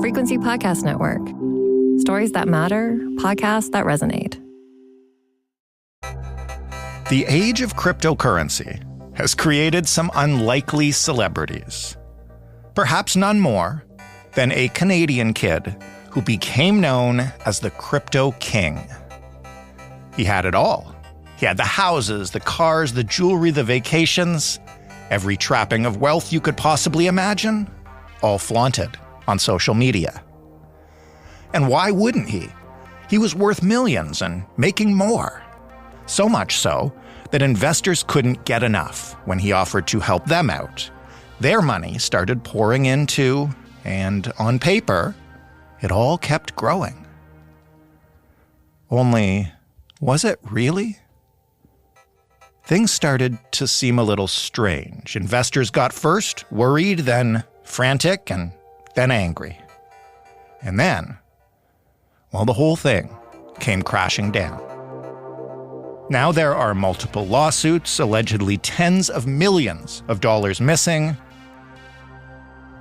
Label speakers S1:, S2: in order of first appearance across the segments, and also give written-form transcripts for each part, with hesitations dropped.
S1: Frequency Podcast Network. Stories that matter, podcasts that resonate.
S2: The age of cryptocurrency has created some unlikely celebrities. Perhaps none more than a Canadian kid who became known as the Crypto King. He had it all. He had the houses, the cars, the jewelry, the vacations, every trapping of wealth you could possibly imagine, all flaunted on social media. And why wouldn't he? He was worth millions and making more. So much so that investors couldn't get enough when he offered to help them out. Their money started pouring in too, and on paper, it all kept growing. Only, was it really? Things started to seem a little strange. Investors got first worried, then frantic, and then angry. And then, well, the whole thing came crashing down. Now there are multiple lawsuits, allegedly tens of millions of dollars missing.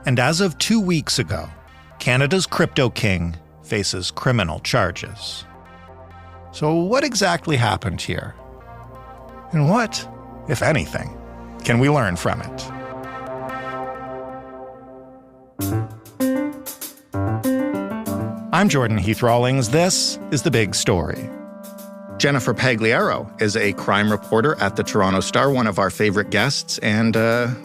S2: And as of 2 weeks ago, Canada's Crypto King faces criminal charges. So what exactly happened here? And what, if anything, can we learn from it? I'm Jordan Heath Rawlings. This is The Big Story. Jennifer Pagliaro is a crime reporter at the Toronto Star, one of our favorite guests, and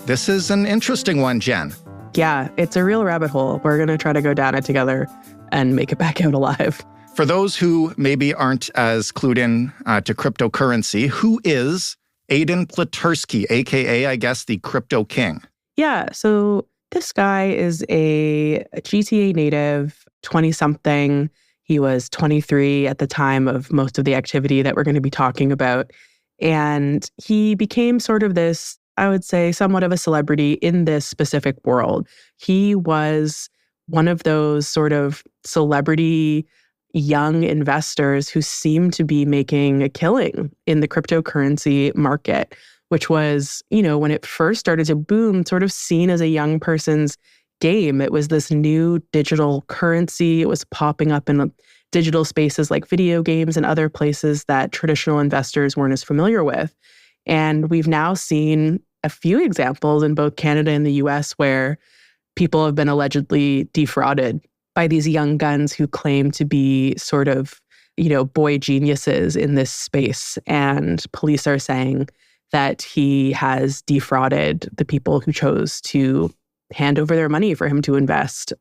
S2: this is an interesting one, Jen.
S3: Yeah, it's a real rabbit hole. We're going to try to go down it together and make it back out alive.
S2: For those who maybe aren't as clued in to cryptocurrency, who is Aiden Pleterski, a.k.a., I guess, the Crypto King?
S3: Yeah, so this guy is a GTA native, 20-something. He was 23 at the time of most of the activity that we're going to be talking about. And he became sort of this, I would say, somewhat of a celebrity in this specific world. He was one of those sort of celebrity young investors who seemed to be making a killing in the cryptocurrency market, which was, when it first started to boom, sort of seen as a young person's game. It was this new digital currency. It was popping up in digital spaces like video games and other places that traditional investors weren't as familiar with. And we've now seen a few examples in both Canada and the US where people have been allegedly defrauded by these young guns who claim to be sort of, boy geniuses in this space. And police are saying that he has defrauded the people who chose to hand over their money for him to invest.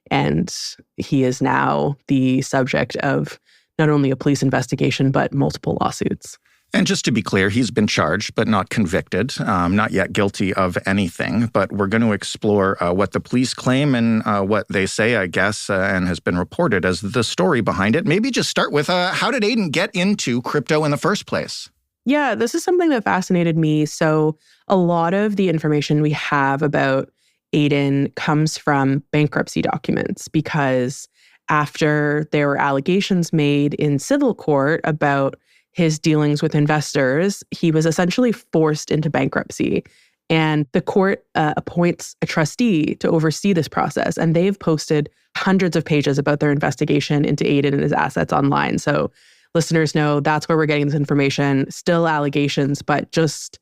S3: And he is now the subject of not only a police investigation, but multiple lawsuits.
S2: And just to be clear, he's been charged, but not convicted, not yet guilty of anything. But we're going to explore what the police claim and what they say, I guess, and has been reported as the story behind it. Maybe just start with how did Aiden get into crypto in the first place?
S3: Yeah, this is something that fascinated me. So a lot of the information we have about Aiden comes from bankruptcy documents, because after there were allegations made in civil court about his dealings with investors, he was essentially forced into bankruptcy. And the court appoints a trustee to oversee this process. And they've posted hundreds of pages about their investigation into Aiden and his assets online. So listeners know that's where we're getting this information. Still allegations, but just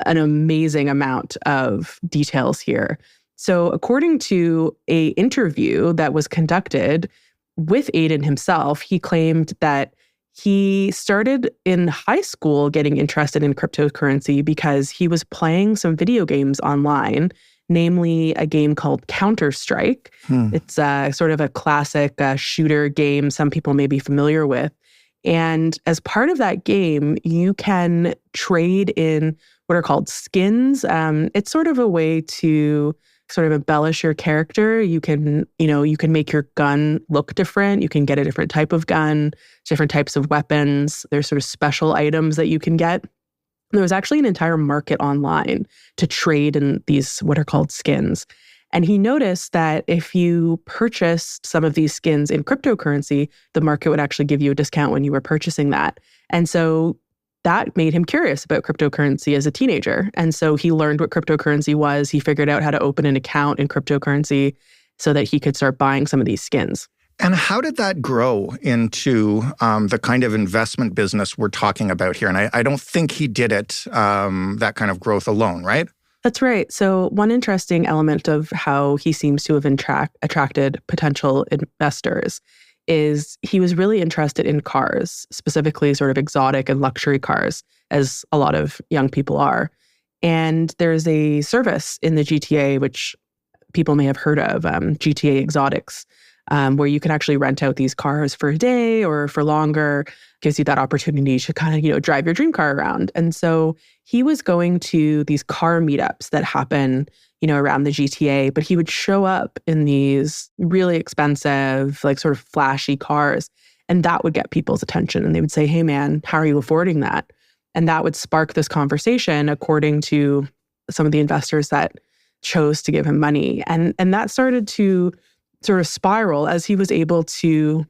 S3: an amazing amount of details here. So according to an interview that was conducted with Aiden himself, he claimed that he started in high school getting interested in cryptocurrency because he was playing some video games online, namely a game called Counter-Strike. It's sort of a classic shooter game some people may be familiar with. And as part of that game, you can trade in what are called skins. It's sort of a way to sort of embellish your character. You can make your gun look different. You can get a different type of gun, different types of weapons. There's sort of special items that you can get. There was actually an entire market online to trade in these what are called skins. And he noticed that if you purchased some of these skins in cryptocurrency, the market would actually give you a discount when you were purchasing that. And so that made him curious about cryptocurrency as a teenager. And so he learned what cryptocurrency was. He figured out how to open an account in cryptocurrency, so that he could start buying some of these skins.
S2: And how did that grow into the kind of investment business we're talking about here? And I don't think he did it, that kind of growth alone, right?
S3: That's right. So one interesting element of how he seems to have attracted potential investors is he was really interested in cars, specifically sort of exotic and luxury cars, as a lot of young people are. And there's a service in the GTA, which people may have heard of, GTA Exotics, where you can actually rent out these cars for a day or for longer. Gives you that opportunity to kind of, drive your dream car around. And so he was going to these car meetups that happen, around the GTA, but he would show up in these really expensive, like sort of flashy cars. And that would get people's attention. And they would say, hey man, how are you affording that? And that would spark this conversation according to some of the investors that chose to give him money. And that started to sort of spiral as he was able to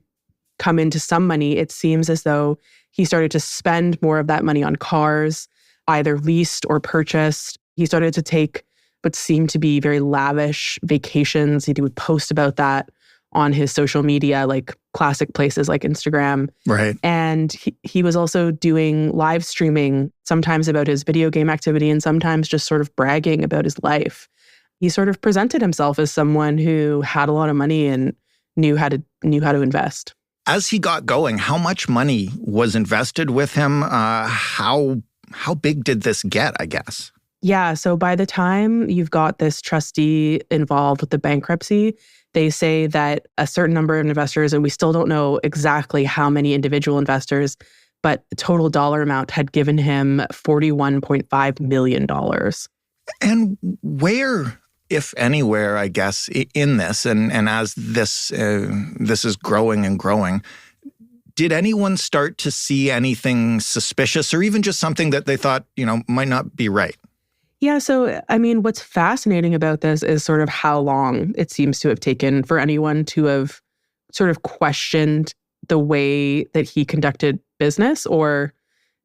S3: come into some money. It seems as though he started to spend more of that money on cars, either leased or purchased. He started to take what seemed to be very lavish vacations. He would post about that on his social media, like classic places like Instagram.
S2: Right.
S3: And he was also doing live streaming, sometimes about his video game activity and sometimes just sort of bragging about his life. He sort of presented himself as someone who had a lot of money and knew how to invest.
S2: As he got going, how much money was invested with him? How big did this get, I guess?
S3: Yeah, so by the time you've got this trustee involved with the bankruptcy, they say that a certain number of investors, and we still don't know exactly how many individual investors, but the total dollar amount had given him $41.5 million.
S2: And where, if anywhere, I guess, in this, and as this is growing and growing, did anyone start to see anything suspicious or even just something that they thought, might not be right?
S3: Yeah, so, what's fascinating about this is sort of how long it seems to have taken for anyone to have sort of questioned the way that he conducted business, or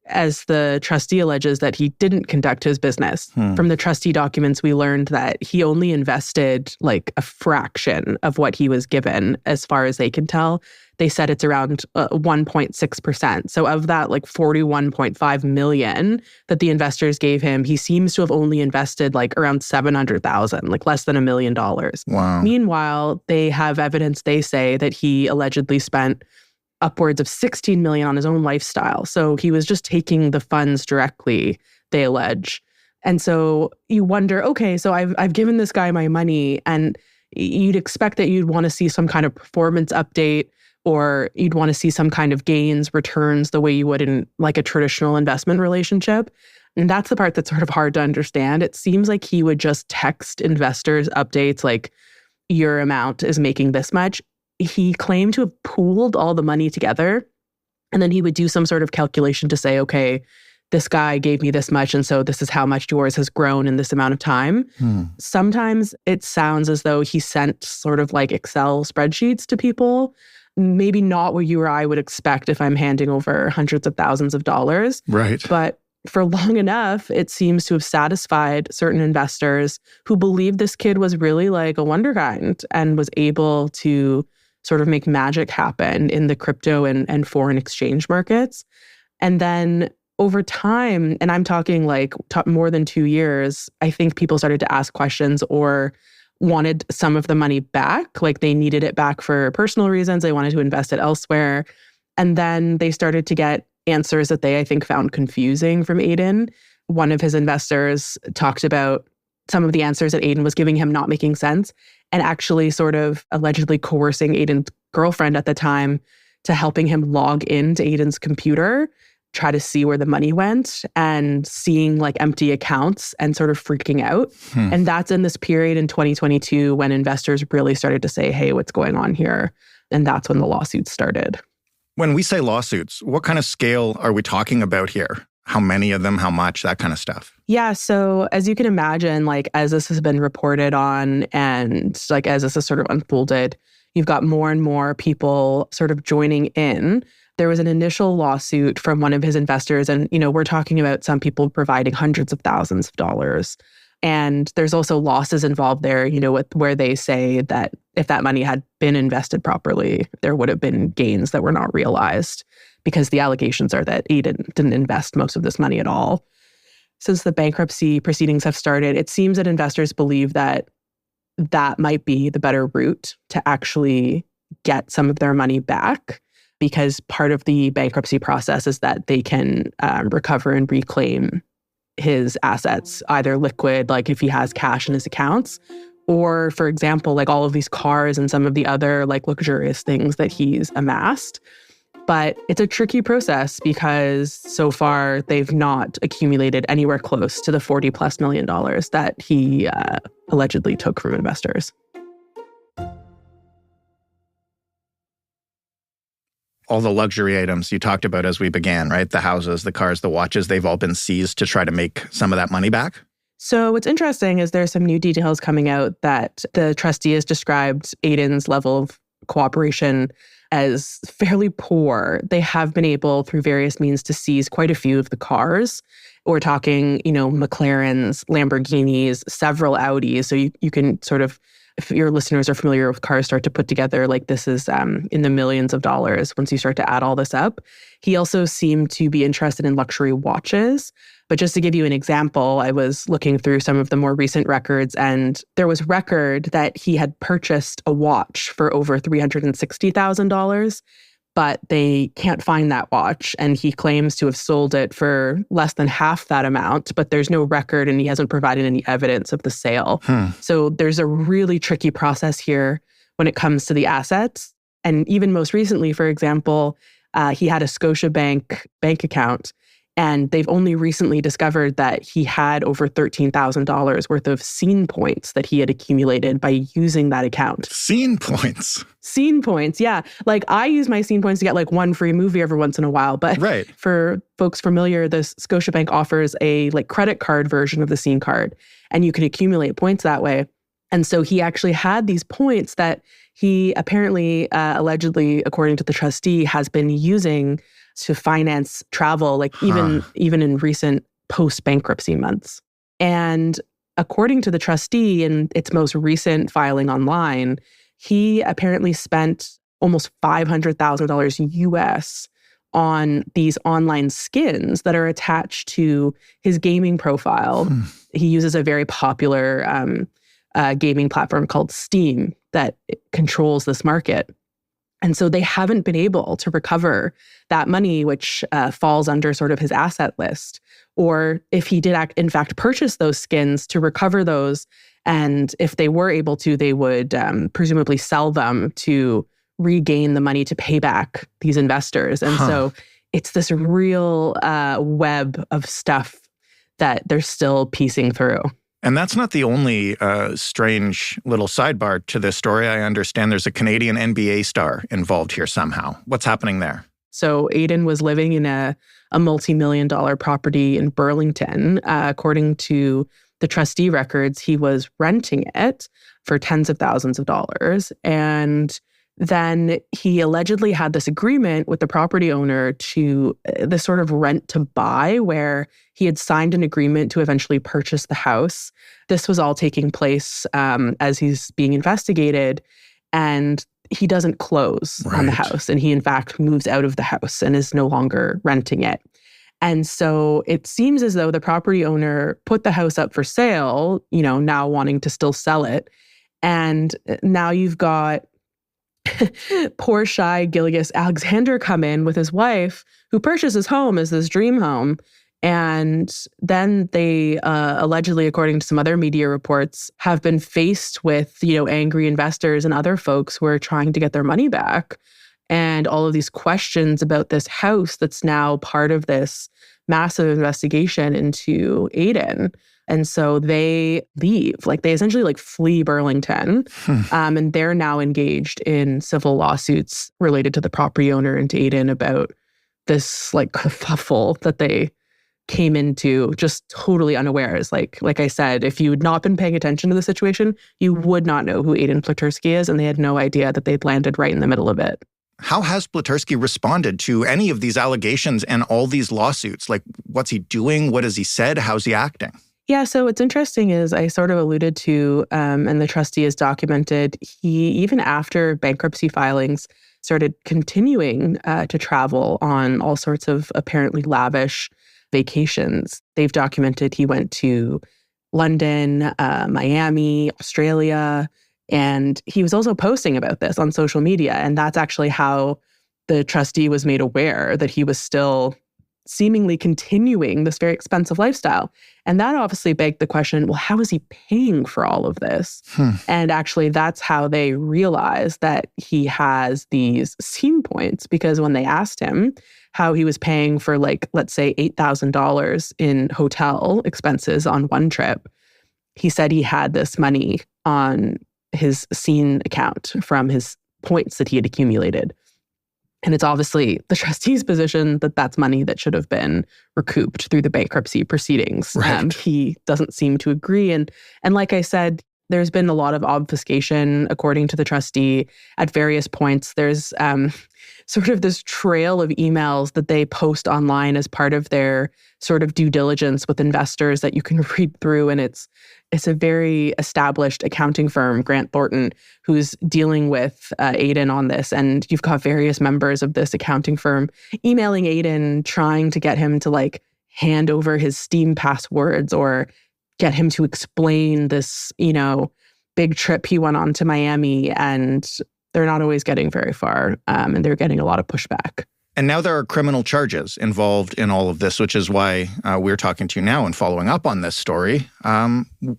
S3: as the trustee alleges, that he didn't conduct his business. From the trustee documents, we learned that he only invested like a fraction of what he was given, as far as they can tell. They said it's around 1.6%. So of that like 41.5 million that the investors gave him, he seems to have only invested like around 700,000, like less than $1 million.
S2: Wow.
S3: Meanwhile, they have evidence, they say, that he allegedly spent upwards of 16 million on his own lifestyle. So he was just taking the funds directly, they allege. And so you wonder, okay, so I've given this guy my money, and you'd expect that you'd want to see some kind of performance update, or you'd want to see some kind of gains, returns, the way you would in like a traditional investment relationship. And that's the part that's sort of hard to understand. It seems like he would just text investors updates like, your amount is making this much. He claimed to have pooled all the money together, and then he would do some sort of calculation to say, okay, this guy gave me this much, and so this is how much yours has grown in this amount of time. Sometimes it sounds as though he sent sort of like Excel spreadsheets to people, maybe not what you or I would expect if I'm handing over hundreds of thousands of dollars.
S2: Right.
S3: But for long enough, it seems to have satisfied certain investors who believed this kid was really like a wonderkind and was able to sort of make magic happen in the crypto and foreign exchange markets. And then over time, and I'm talking like more than 2 years, I think people started to ask questions or wanted some of the money back. Like they needed it back for personal reasons. They wanted to invest it elsewhere. And then they started to get answers that they, I think, found confusing from Aiden. One of his investors talked about some of the answers that Aiden was giving him not making sense, and actually sort of allegedly coercing Aiden's girlfriend at the time to helping him log into Aiden's computer, try to see where the money went, and seeing like empty accounts and sort of freaking out. And that's in this period in 2022 when investors really started to say, hey, what's going on here? And that's when the lawsuits started.
S2: When we say lawsuits, what kind of scale are we talking about here? How many of them, how much, that kind of stuff?
S3: Yeah, so as you can imagine, like as this has been reported on and like as this has sort of unfolded, you've got more and more people sort of joining in. There was an initial lawsuit from one of his investors, and we're talking about some people providing hundreds of thousands of dollars. And there's also losses involved there, where they say that if that money had been invested properly, there would have been gains that were not realized, because the allegations are that Aiden didn't invest most of this money at all. Since the bankruptcy proceedings have started, it seems that investors believe that that might be the better route to actually get some of their money back, because part of the bankruptcy process is that they can recover and reclaim his assets, either liquid, like if he has cash in his accounts, or, for example, like all of these cars and some of the other like luxurious things that he's amassed. But it's a tricky process because so far they've not accumulated anywhere close to the $40+ million that he allegedly took from investors.
S2: All the luxury items you talked about as we began, right? The houses, the cars, the watches, they've all been seized to try to make some of that money back?
S3: So what's interesting is there's some new details coming out that the trustee has described Aiden's level of cooperation as fairly poor. They have been able, through various means, to seize quite a few of the cars. We're talking, McLarens, Lamborghinis, several Audis. So you can sort of, if your listeners are familiar with cars, start to put together, like this is in the millions of dollars once you start to add all this up. He also seemed to be interested in luxury watches. But just to give you an example, I was looking through some of the more recent records, and there was record that he had purchased a watch for over $360,000, but they can't find that watch. And he claims to have sold it for less than half that amount, but there's no record and he hasn't provided any evidence of the sale. So there's a really tricky process here when it comes to the assets. And even most recently, for example, he had a Scotiabank bank account, and they've only recently discovered that he had over $13,000 worth of scene points that he had accumulated by using that account.
S2: Scene points?
S3: Scene points, yeah. Like I use my scene points to get like one free movie every once in a while. But
S2: right.
S3: For folks familiar, the Scotiabank offers a like credit card version of the scene card, and you can accumulate points that way. And so he actually had these points that he apparently, allegedly, according to the trustee, has been using to finance travel, like even in recent post-bankruptcy months. And according to the trustee, in its most recent filing online, he apparently spent almost $500,000 US on these online skins that are attached to his gaming profile. He uses a very popular gaming platform called Steam that controls this market. And so they haven't been able to recover that money, which falls under sort of his asset list. Or if he did in fact purchase those skins, to recover those. And if they were able to, they would presumably sell them to regain the money to pay back these investors. And so it's this real web of stuff that they're still piecing through.
S2: And that's not the only strange little sidebar to this story. I understand there's a Canadian NBA star involved here somehow. What's happening there?
S3: So Aiden was living in a multi-million-dollar property in Burlington. According to the trustee records, he was renting it for tens of thousands of dollars. And then he allegedly had this agreement with the property owner to this sort of rent to buy, where he had signed an agreement to eventually purchase the house. This was all taking place as he's being investigated, and he doesn't close on the house. And he, in fact, moves out of the house and is no longer renting it. And so it seems as though the property owner put the house up for sale, now wanting to still sell it. And now you've got poor shy Gillius Alexander come in with his wife, who purchased his home as this dream home. And then they allegedly, according to some other media reports, have been faced with, angry investors and other folks who are trying to get their money back. And all of these questions about this house that's now part of this massive investigation into Aiden. And so they leave, they essentially flee Burlington. And they're now engaged in civil lawsuits related to the property owner and to Aiden about this kerfuffle that they came into just totally unawares. Like I said, if you had not been paying attention to the situation, you would not know who Aiden Pleterski is, and they had no idea that they'd landed right in the middle of it.
S2: How has Pleterski responded to any of these allegations and all these lawsuits? What's he doing? What has he said? How's he acting?
S3: Yeah, so what's interesting is I sort of alluded to, and the trustee has documented, he, even after bankruptcy filings, started continuing to travel on all sorts of apparently lavish vacations. They've documented he went to London, Miami, Australia, and he was also posting about this on social media. And that's actually how the trustee was made aware that he was still seemingly continuing this very expensive lifestyle. And that obviously begged the question, well, how is he paying for all of this? And actually, that's how they realized that he has these scene points, because when they asked him how he was paying for, like, let's say $8,000 in hotel expenses on one trip, he said he had this money on his scene account from his points that he had accumulated. And it's obviously the trustee's position that that's money that should have been recouped through the bankruptcy proceedings.
S2: Right.
S3: He doesn't seem to agree. And like I said, there's been a lot of obfuscation, according to the trustee, at various points. There's sort of this trail of emails that they post online as part of their sort of due diligence with investors that you can read through. And it's a very established accounting firm, Grant Thornton, who's dealing with Aiden on this. And you've got various members of this accounting firm emailing Aiden, trying to get him to, like, hand over his Steam passwords or get him to explain this, big trip he went on to Miami. And they're not always getting very far, and they're getting a lot of pushback.
S2: And now there are criminal charges involved in all of this, which is why we're talking to you now and following up on this story.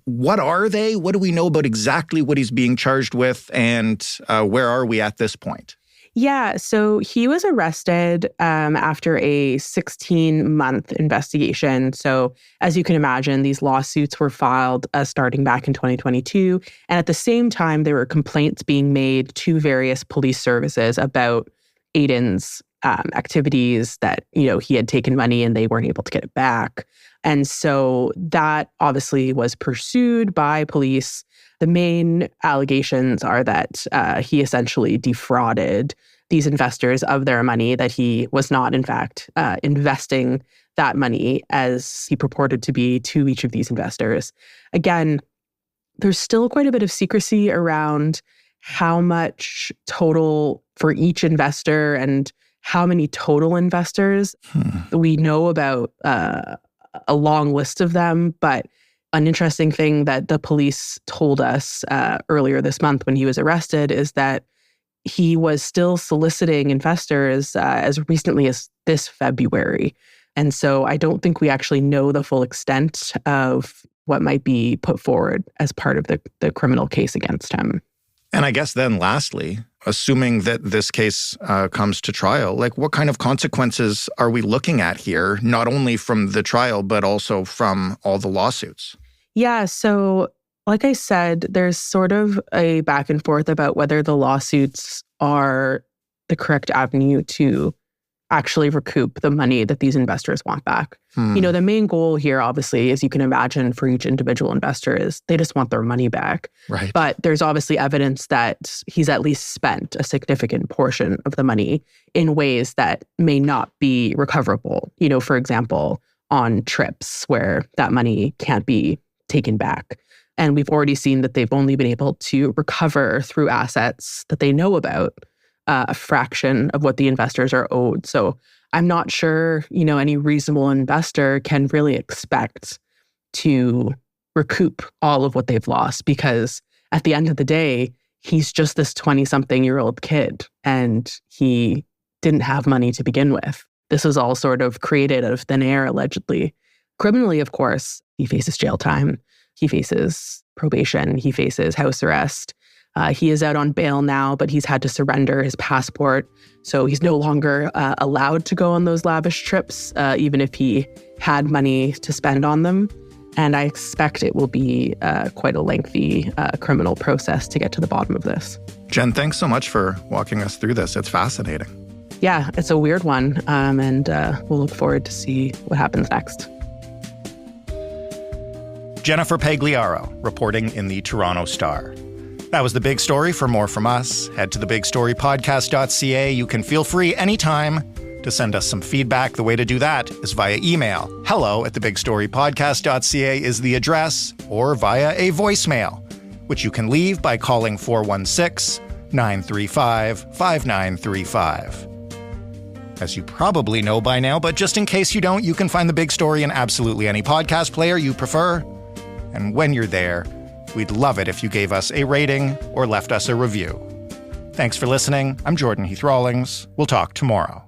S2: What are they? What do we know about exactly what he's being charged with, and where are we at this point?
S3: Yeah, so he was arrested after a 16-month investigation. So as you can imagine, these lawsuits were filed starting back in 2022. And at the same time, there were complaints being made to various police services about Aiden's activities, that, he had taken money and they weren't able to get it back. And so that obviously was pursued by police. The main allegations are that he essentially defrauded these investors of their money, that he was not, in fact, investing that money as he purported to be to each of these investors. Again, there's still quite a bit of secrecy around how much total for each investor and how many total investors. We know about a long list of them, but an interesting thing that the police told us earlier this month when he was arrested is that he was still soliciting investors as recently as this February. And so I don't think we actually know the full extent of what might be put forward as part of the criminal case against him.
S2: And I guess then lastly, assuming that this case comes to trial, like, what kind of consequences are we looking at here, not only from the trial, but also from all the lawsuits?
S3: Yeah, so like I said, there's sort of a back and forth about whether the lawsuits are the correct avenue to actually recoup the money that these investors want back. The main goal here, obviously, as you can imagine, for each individual investor is they just want their money back.
S2: Right.
S3: But there's obviously evidence that he's at least spent a significant portion of the money in ways that may not be recoverable. For example, on trips where that money can't be taken back. And we've already seen that they've only been able to recover through assets that they know about a fraction of what the investors are owed. So I'm not sure, any reasonable investor can really expect to recoup all of what they've lost, because at the end of the day, he's just this 20-something-year-old kid and he didn't have money to begin with. This was all sort of created out of thin air, allegedly. Criminally, of course, he faces jail time. He faces probation. He faces house arrest. He is out on bail now, but he's had to surrender his passport. So he's no longer allowed to go on those lavish trips, even if he had money to spend on them. And I expect it will be quite a lengthy criminal process to get to the bottom of this.
S2: Jen, thanks so much for walking us through this. It's fascinating.
S3: Yeah, it's a weird one. And we'll look forward to see what happens next.
S2: Jennifer Pagliaro, reporting in the Toronto Star. That was The Big Story. For more from us, head to thebigstorypodcast.ca. You can feel free anytime To send us some feedback, the way to do that is via email. hello@thebigstorypodcast.ca is the address, or via a voicemail, which you can leave by calling 416-935-5935. As you probably know by now, but just in case you don't, you can find The Big Story in absolutely any podcast player you prefer. And when you're there, we'd love it if you gave us a rating or left us a review. Thanks for listening. I'm Jordan Heath Rawlings. We'll talk tomorrow.